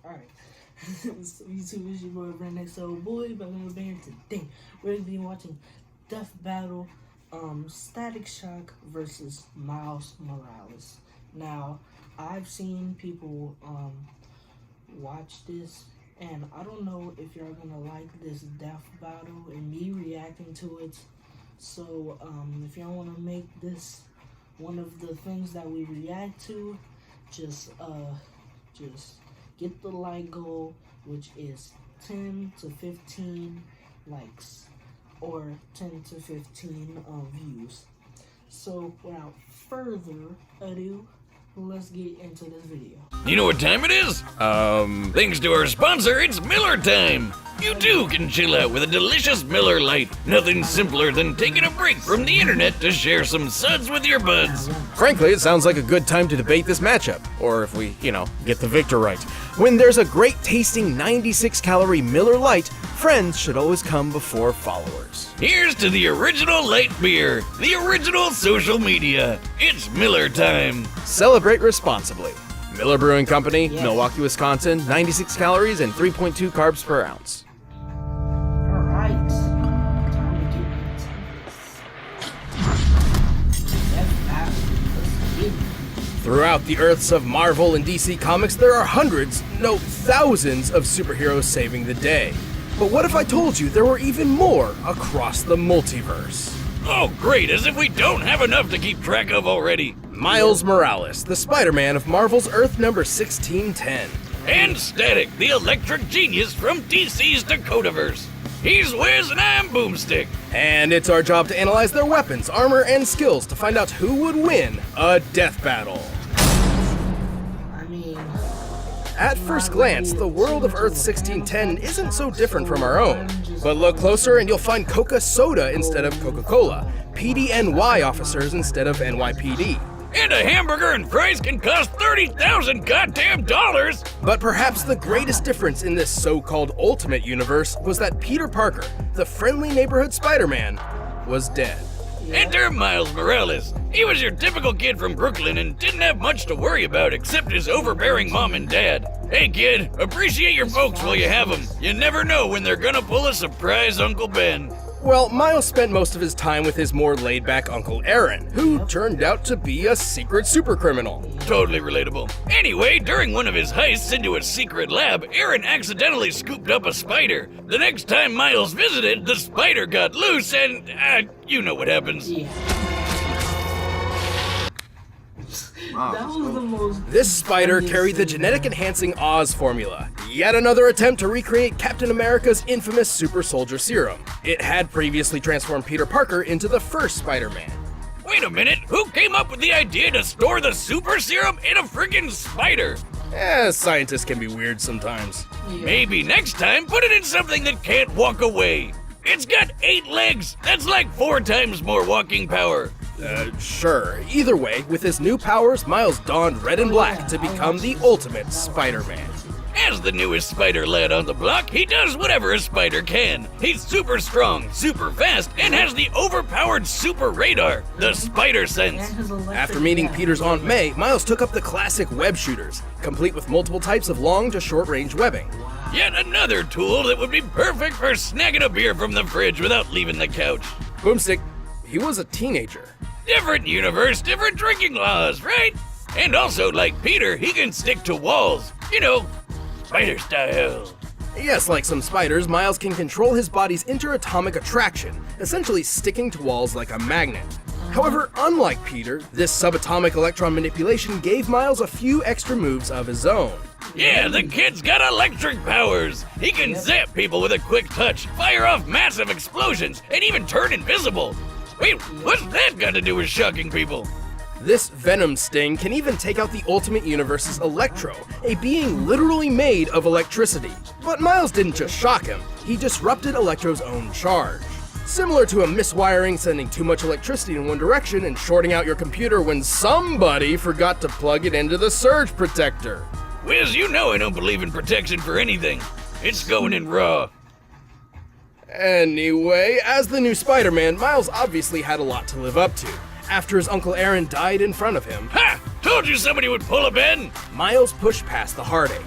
Alright. So YouTube, is your boy Brand Next Old Boy, back on the band today. We're gonna be watching Death Battle, Static Shock versus Miles Morales. Now, I've seen people watch this, and I don't know if you're gonna like this Death Battle and me reacting to it. So, if y'all wanna make this one of the things that we react to, just get the like goal, which is 10 to 15 likes or 10 to 15 views. So without further ado, let's get into this video. You know what time it is? Thanks to our sponsor, it's Miller time. You too can chill out with a delicious Miller Lite. Nothing simpler than taking a break from the internet to share some suds with your buds. Frankly, it sounds like a good time to debate this matchup, or if we, get the victor right. When there's a great tasting 96-calorie Miller Lite, friends should always come before followers. Here's to the original light beer, the original social media. It's Miller time. Celebrate responsibly. Miller Brewing Company, Yes. Milwaukee, Wisconsin, 96 calories and 3.2 carbs per ounce. Alright, time to get into this. Death Battle. Let's get it. Throughout the Earths of Marvel and DC Comics, there are hundreds, no thousands of superheroes saving the day. But what if I told you there were even more across the multiverse? Oh great, as if we don't have enough to keep track of already. Miles Morales, the Spider-Man of Marvel's Earth number 1610. And Static, the electric genius from DC's Dakotaverse. He's Wiz and I'm Boomstick. And it's our job to analyze their weapons, armor, and skills to find out who would win a death battle. I mean, At first glance, the world of Earth 1610 isn't so different from our own. But look closer and you'll find Coca-Soda instead of Coca-Cola, PDNY officers instead of NYPD. And a hamburger and fries can cost 30,000 goddamn dollars. But perhaps the greatest difference in this so-called Ultimate Universe was that Peter Parker, the friendly neighborhood Spider-Man, was dead. Enter Miles Morales. He was your typical kid from Brooklyn and didn't have much to worry about except his overbearing mom and dad. Hey kid, appreciate your folks while you have them. You never know when they're gonna pull a surprise Uncle Ben. Well, Miles spent most of his time with his more laid-back Uncle Aaron, who turned out to be a secret supercriminal. Totally relatable. Anyway, during one of his heists into a secret lab, Aaron accidentally scooped up a spider. The next time Miles visited, the spider got loose and, you know what happens. yeah. That was the most. This spider carried the genetic-enhancing Oz formula, yet another attempt to recreate Captain America's infamous super soldier serum. It had previously transformed Peter Parker into the first Spider-Man. Wait a minute, who came up with the idea to store the super serum in a friggin' spider? Scientists can be weird sometimes. Maybe next time put it in something that can't walk away. It's got 8 legs, that's like 4 times more walking power. Sure. Either way, with his new powers, Miles donned red and black to become the ultimate Spider-Man. As the newest spider lad on the block, he does whatever a spider can. He's super strong, super fast, and has the overpowered super radar, the spider sense. After meeting Peter's Aunt May, Miles took up the classic web shooters, complete with multiple types of long to short range webbing. Yet another tool that would be perfect for snagging a beer from the fridge without leaving the couch. Boomstick, he was a teenager. Different universe, different drinking laws, right? And also, like Peter, he can stick to walls. You know, spider style. Yes, like some spiders, Miles can control his body's interatomic attraction, essentially sticking to walls like a magnet. However, unlike Peter, this subatomic electron manipulation gave Miles a few extra moves of his own. Yeah, the kid's got electric powers. He can zap people with a quick touch, fire off massive explosions, and even turn invisible. Wait, what's that got to do with shocking people? This Venom Sting can even take out the Ultimate Universe's Electro, a being literally made of electricity. But Miles didn't just shock him, he disrupted Electro's own charge. Similar to a miswiring sending too much electricity in one direction and shorting out your computer when somebody forgot to plug it into the surge protector. Wiz, you know I don't believe in protection for anything. It's going in raw. Anyway, as the new Spider-Man, Miles obviously had a lot to live up to. After his Uncle Aaron died in front of him, Ha! Told you somebody would pull a Ben! Miles pushed past the heartache.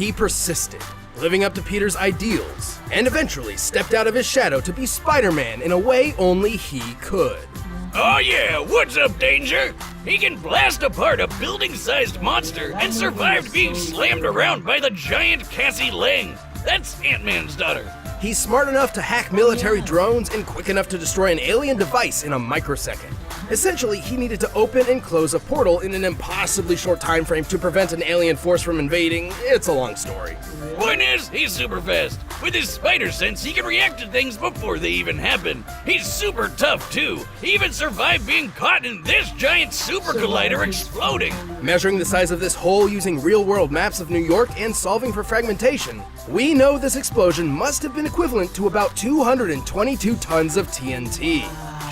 He persisted, living up to Peter's ideals, and eventually stepped out of his shadow to be Spider-Man in a way only he could. Oh yeah, what's up, Danger? He can blast apart a building-sized monster and survived being slammed around by the giant Cassie Lang. That's Ant-Man's daughter. He's smart enough to hack military drones and quick enough to destroy an alien device in a microsecond. Essentially, he needed to open and close a portal in an impossibly short time frame to prevent an alien force from invading. It's a long story. Point is, he's super fast. With his spider sense, he can react to things before they even happen. He's super tough, too. He even survived being caught in this giant super collider exploding. Measuring the size of this hole using real-world maps of New York and solving for fragmentation, we know this explosion must have been equivalent to about 222 tons of TNT.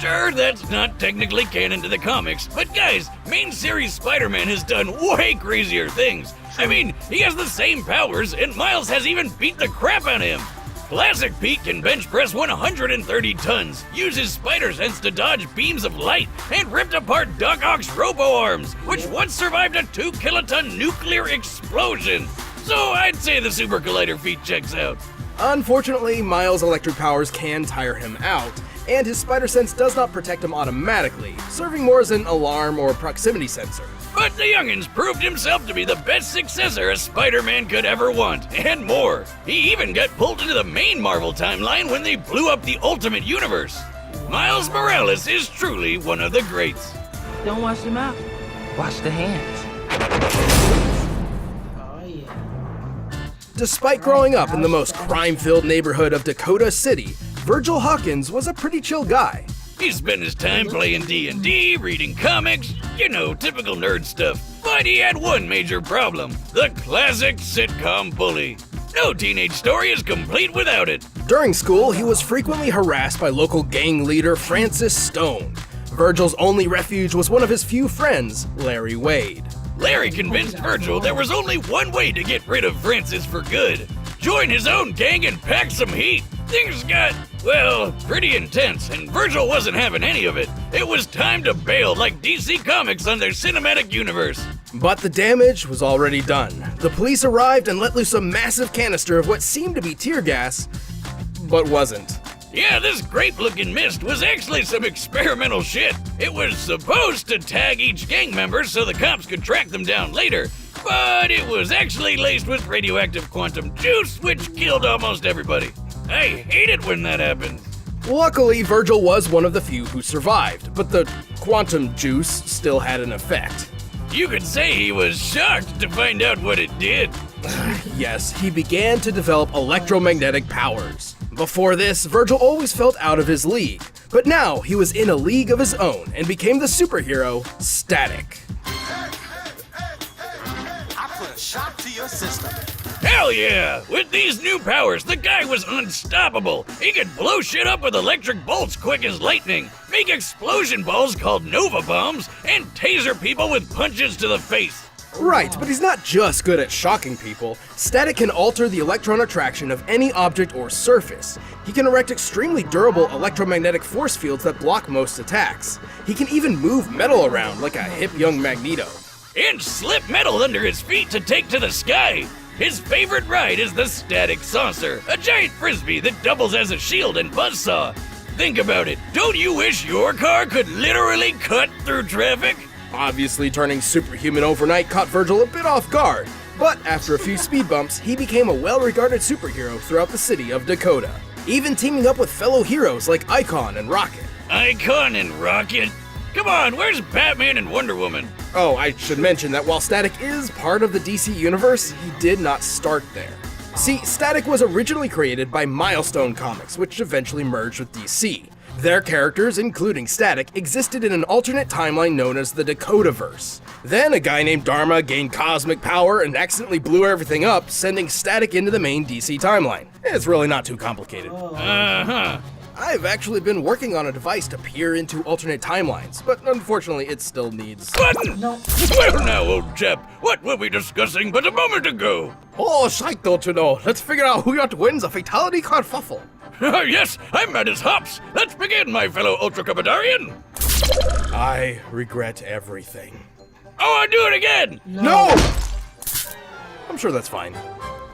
Sure, that's not technically canon to the comics, but guys, main series Spider-Man has done way crazier things. I mean, he has the same powers, and Miles has even beat the crap out of him. Classic Pete can bench press 130 tons, use his spider sense to dodge beams of light, and ripped apart Doc Ock's robo-arms, which once survived a 2-kiloton nuclear explosion. So I'd say the Super Collider feat checks out. Unfortunately, Miles' electric powers can tire him out, and his spider sense does not protect him automatically, serving more as an alarm or proximity sensor. But the youngins proved himself to be the best successor a Spider-Man could ever want, and more. He even got pulled into the main Marvel timeline when they blew up the Ultimate Universe. Miles Morales is truly one of the greats. Don't wash your mouth. Wash the hands. Oh yeah. Despite growing up in the most crime-filled neighborhood of Dakota City, Virgil Hawkins was a pretty chill guy. He spent his time playing D&D, reading comics, you know, typical nerd stuff. But he had one major problem, the classic sitcom bully. No teenage story is complete without it. During school, he was frequently harassed by local gang leader Francis Stone. Virgil's only refuge was one of his few friends, Larry Wade. Larry convinced Virgil there was only one way to get rid of Francis for good. Join his own gang and pack some heat. Things got, well, pretty intense, and Virgil wasn't having any of it. It was time to bail like DC Comics on their cinematic universe. But the damage was already done. The police arrived and let loose a massive canister of what seemed to be tear gas, but wasn't. Yeah, this grape-looking mist was actually some experimental shit. It was supposed to tag each gang member so the cops could track them down later, but it was actually laced with radioactive quantum juice, which killed almost everybody. I hate it when that happens. Luckily, Virgil was one of the few who survived, but the quantum juice still had an effect. You could say he was shocked to find out what it did. Yes, he began to develop electromagnetic powers. Before this, Virgil always felt out of his league, but now he was in a league of his own and became the superhero Static. I put a shock to your system. Hell yeah! With these new powers, the guy was unstoppable. He could blow shit up with electric bolts quick as lightning, make explosion balls called Nova Bombs, and taser people with punches to the face. Right, but he's not just good at shocking people. Static can alter the electron attraction of any object or surface. He can erect extremely durable electromagnetic force fields that block most attacks. He can even move metal around like a hip young Magneto. And slip metal under his feet to take to the sky. His favorite ride is the Static Saucer, a giant frisbee that doubles as a shield and buzzsaw. Think about it, don't you wish your car could literally cut through traffic? Obviously, turning superhuman overnight caught Virgil a bit off guard, but after a few speed bumps, he became a well-regarded superhero throughout the city of Dakota, even teaming up with fellow heroes like Icon and Rocket. Icon and Rocket? Come on, where's Batman and Wonder Woman? Oh, I should mention that while Static is part of the DC Universe, he did not start there. See, Static was originally created by Milestone Comics, which eventually merged with DC. Their characters, including Static, existed in an alternate timeline known as the Dakotaverse. Then a guy named Dharma gained cosmic power and accidentally blew everything up, sending Static into the main DC timeline. It's really not too complicated. Uh-huh. I've actually been working on a device to peer into alternate timelines, but unfortunately it still needs... Button! No. Well now, old chap, what were we discussing but a moment ago? Oh, shite, don't you know? Let's figure out who got wins a fatality kerfuffle. Yes, I'm mad as hops. Let's begin, my fellow Ultra Cupidarian. I regret everything. Oh, I do it again! No! I'm sure that's fine.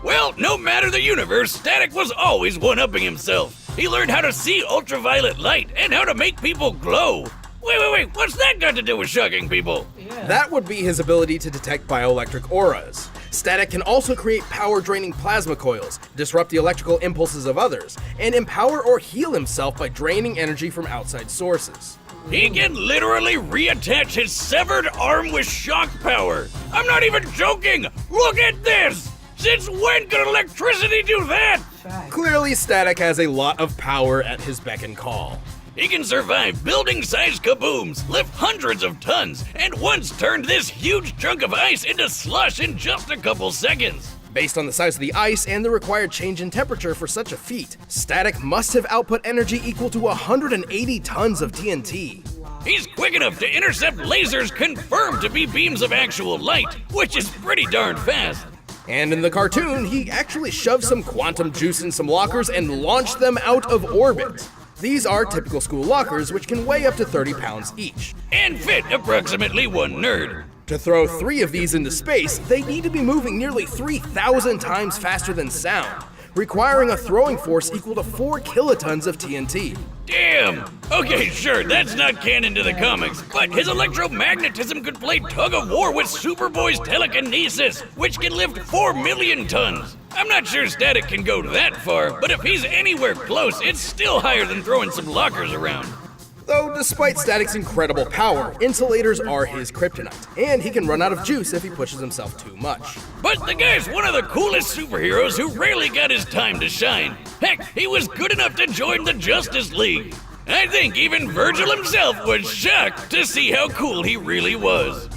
Well, no matter the universe, Static was always one-upping himself. He learned how to see ultraviolet light and how to make people glow. Wait, what's that got to do with shocking people? Yeah. That would be his ability to detect bioelectric auras. Static can also create power-draining plasma coils, disrupt the electrical impulses of others, and empower or heal himself by draining energy from outside sources. He can literally reattach his severed arm with shock power. I'm not even joking! Look at this! Since when could electricity do that? Fact. Clearly, Static has a lot of power at his beck and call. He can survive building-sized kabooms, lift hundreds of tons, and once turned this huge chunk of ice into slush in just a couple seconds. Based on the size of the ice and the required change in temperature for such a feat, Static must have output energy equal to 180 tons of TNT. He's quick enough to intercept lasers confirmed to be beams of actual light, which is pretty darn fast. And in the cartoon, he actually shoved some quantum juice in some lockers and launched them out of orbit. These are typical school lockers, which can weigh up to 30 pounds each. And fit approximately one nerd. To throw 3 of these into space, they need to be moving nearly 3,000 times faster than sound, requiring a throwing force equal to 4 kilotons of TNT. Damn! Okay, sure, that's not canon to the comics, but his electromagnetism could play tug of war with Superboy's telekinesis, which can lift 4 million tons. I'm not sure Static can go that far, but if he's anywhere close, it's still higher than throwing some lockers around. Though despite Static's incredible power, insulators are his kryptonite, and he can run out of juice if he pushes himself too much. But the guy's one of the coolest superheroes who rarely got his time to shine. Heck, he was good enough to join the Justice League. I think even Virgil himself was shocked to see how cool he really was.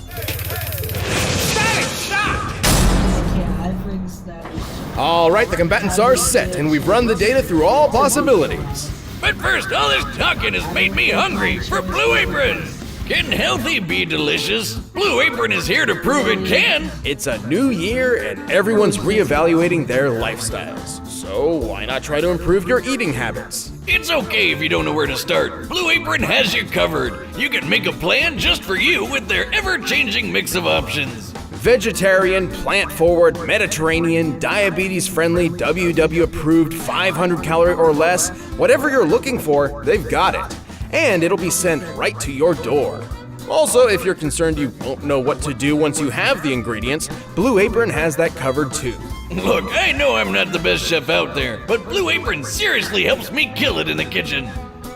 Yeah, I think Static. Alright, the combatants are set, and we've run the data through all possibilities. But first, all this talking has made me hungry for Blue Apron. Can healthy be delicious? Blue Apron is here to prove it can. It's a new year, and everyone's reevaluating their lifestyles. So why not try to improve your eating habits? It's okay if you don't know where to start. Blue Apron has you covered. You can make a plan just for you with their ever-changing mix of options. Vegetarian, plant-forward, Mediterranean, diabetes-friendly, WW-approved, 500 calorie or less, whatever you're looking for, they've got it. And it'll be sent right to your door. Also, if you're concerned you won't know what to do once you have the ingredients, Blue Apron has that covered too. Look, I know I'm not the best chef out there, but Blue Apron seriously helps me kill it in the kitchen.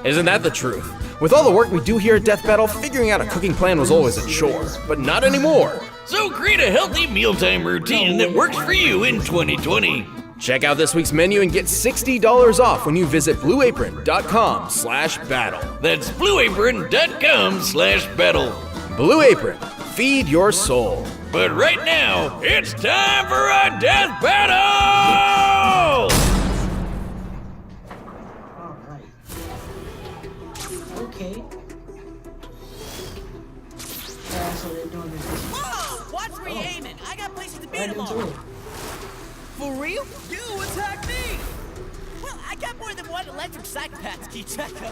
Isn't that the truth? With all the work we do here at Death Battle, figuring out a cooking plan was always a chore, but not anymore. So create a healthy mealtime routine that works for you in 2020. Check out this week's menu and get $60 off when you visit blueapron.com/battle. That's blueapron.com/battle. Blue Apron, feed your soul. But right now, it's time for a death battle! Alright. Okay. Yeah, so they're doing this. Whoa! Watch where you're aiming. I got places to be Right into tomorrow. it. For real? You attack me! Well, I got more than one electric psychopath to keep track of it.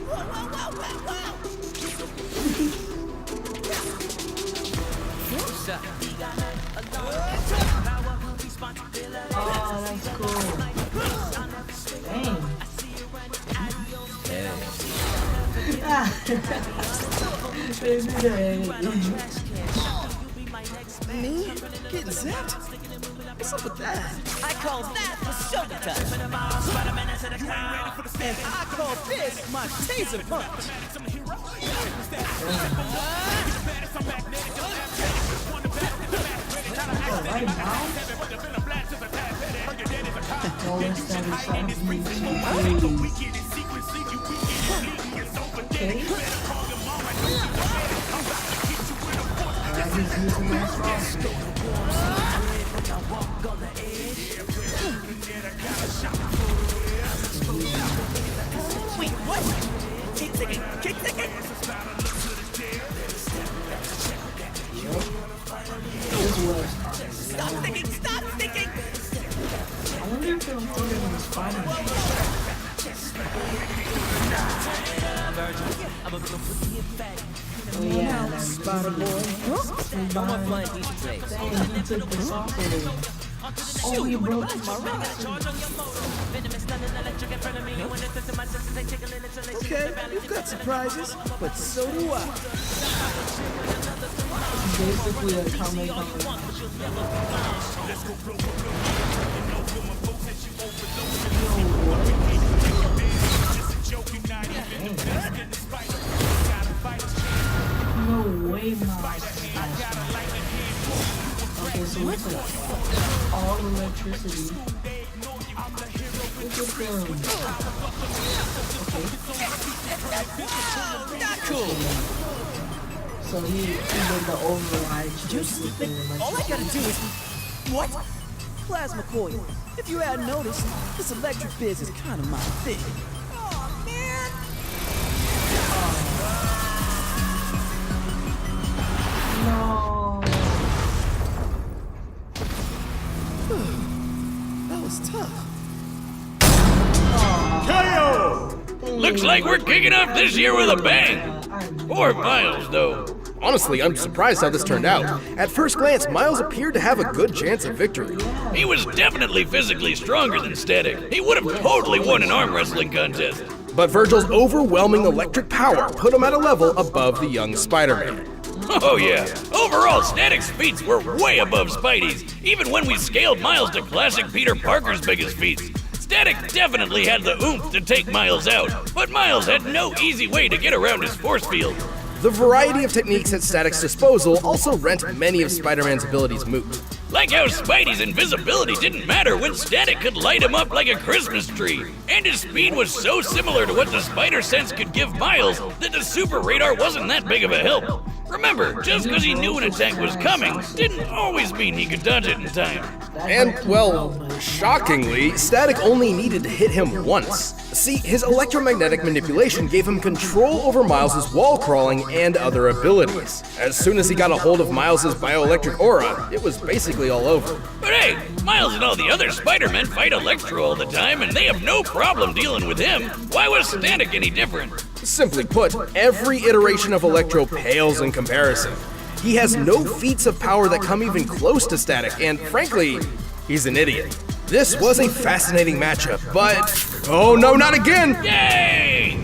Whoa, whoa, whoa, whoa, whoa! Oh, that's cool. Dang. They do that. Me? Getting zapped? What's up with that? I call that the shoulder touch. And I call this my taser punch. Right now? Oh, it's that okay. I just use the last Wait, what? Keep ticking, keep ticking. Stop thinking, stop thinking. I wonder if they'll put it in the spine. Oh yeah, that's Spider Boy. No more flying diesel trains. Dang, he took this off already. Oh, he broke my rod. Okay, you've got surprises, but so do I. Basically a comic No way, Miles. Okay, so it's like all electricity. Look at them. Okay. Not cool. So he did the override. All I gotta do is... What? Plasma coil. If you hadn't noticed, this electric biz is kind of my thing. Oh, man! No. That was tough. Looks like we're kicking off this year with a bang. Poor Miles, though. Honestly, I'm surprised how this turned out. At first glance, Miles appeared to have a good chance of victory. He was definitely physically stronger than Static. He would have totally won an arm wrestling contest. But Virgil's overwhelming electric power put him at a level above the young Spider-Man. Oh yeah. Overall, Static's feats were way above Spidey's, even when we scaled Miles to classic Peter Parker's biggest feats. Static definitely had the oomph to take Miles out, but Miles had no easy way to get around his force field. The variety of techniques at Static's disposal also rent many of Spider-Man's abilities moot. Like how Spidey's invisibility didn't matter when Static could light him up like a Christmas tree. And his speed was so similar to what the Spider Sense could give Miles that the Super Radar wasn't that big of a help. Remember, just because he knew an attack was coming didn't always mean he could dodge it in time. And, well, shockingly, Static only needed to hit him once. See, his electromagnetic manipulation gave him control over Miles' wall crawling and other abilities. As soon as he got a hold of Miles' bioelectric aura, it was basically all over. But hey, Miles and all the other Spider-Men fight Electro all the time, and they have no problem dealing with him. Why was Static any different? Simply put, every iteration of Electro pales in comparison. He has no feats of power that come even close to Static, and frankly, he's an idiot. This was a fascinating matchup, but... Oh no, not again! Yay!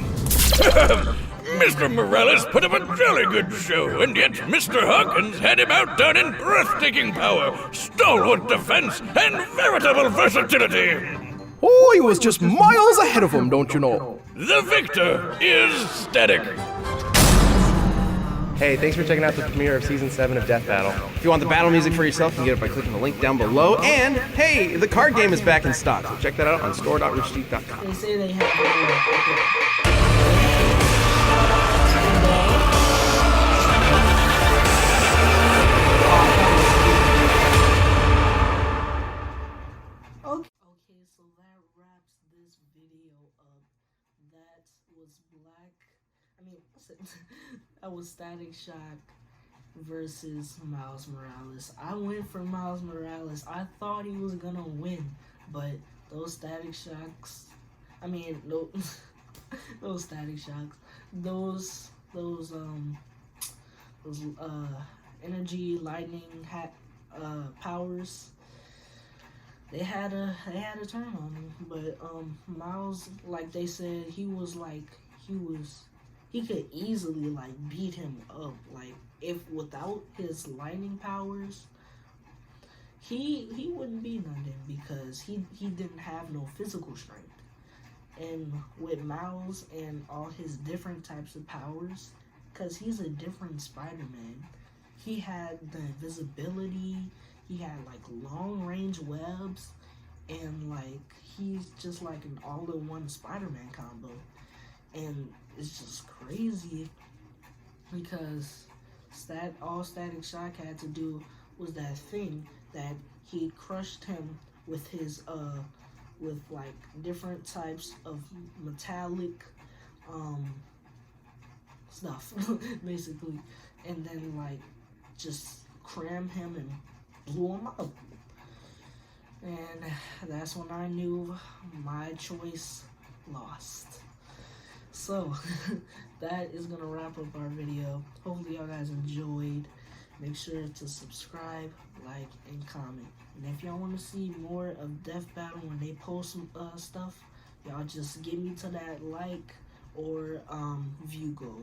Mr. Morales put up a jolly good show, and yet Mr. Hawkins had him outdone in breathtaking power, stalwart defense, and veritable versatility. Oh, he was just miles ahead of him, don't you know? The victor is Static. Hey, thanks for checking out the premiere of Season 7 of Death Battle. If you want the battle music for yourself, you can get it by clicking the link down below. And, hey, the card game is back in stock, so check that out on store.roosterteeth.com. They say they have Okay, so that wraps this video up. That was that was Static Shock versus Miles Morales. I went for Miles Morales. I thought he was gonna win, but those Static Shocks, those Static Shocks, those energy lightning powers, they had a turn on him. But Miles, like they said, he could easily beat him up. If without his lightning powers, he wouldn't be nothing, because he didn't have no physical strength. And with Miles and all his different types of powers, because he's a different Spider-Man, he had the invisibility, he had long range webs, and he's just an all-in-one Spider-Man combo. And it's just crazy, because all Static Shock had to do was that thing that he crushed him with his with different types of metallic stuff basically, and then just cram him and blew him up. And that's when I knew my choice lost. So that is gonna wrap up our video. Hopefully y'all guys enjoyed. Make sure to subscribe, like, and comment. And if y'all want to see more of Death Battle when they post some stuff, y'all just get me to that like or view goal.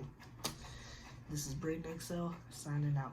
This is Braden XL signing out.